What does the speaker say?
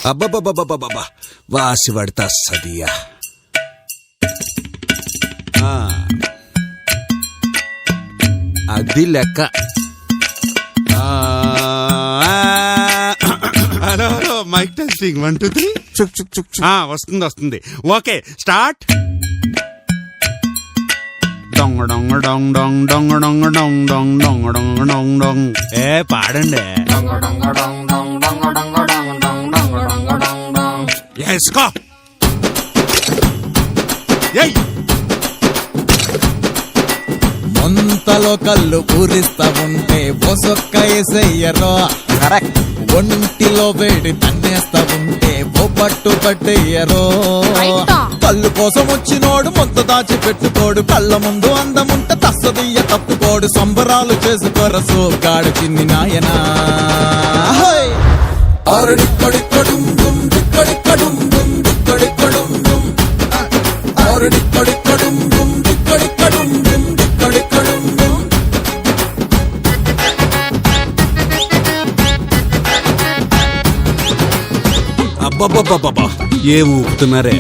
అబ్బబ్బబ్బబ్బబ్బబ్బా వాసి పడతా సదియా. అది లెక్క. హలో హలో మైక్ టెస్టింగ్ 1 2 3 చుక్ చుక్ చుక్ చుక్. వస్తుంది వస్తుంది. Okay start. డొంగ డొంగ డొంగ్ డొంగ్ డొంగ డొంగ డొంగ్ డొంగ్ డొంగ డొంగ డొంగ్ డొంగ్. పాడండి. వేసుకో. మొంతలో కళ్ళు పూరిస్తా ఉంటే బొసొక్క ఎసయ్యరో. ఒంటిలో వేడి తన్నేస్తా ఉంటే ఓ పట్టు పట్టేయరో. కళ్ళు కోసం వచ్చినోడు మొత్త దాచి పెట్టుకోడు. కళ్ళ ముందు అందముంటే తస్సదియ్య తప్పుకోడు. సంబరాలు చేసుకోరసు గాడు చిన్ని నాయనా. అబ్బబ్బబ్బబ్బా ఏ ఊపుతున్నారే.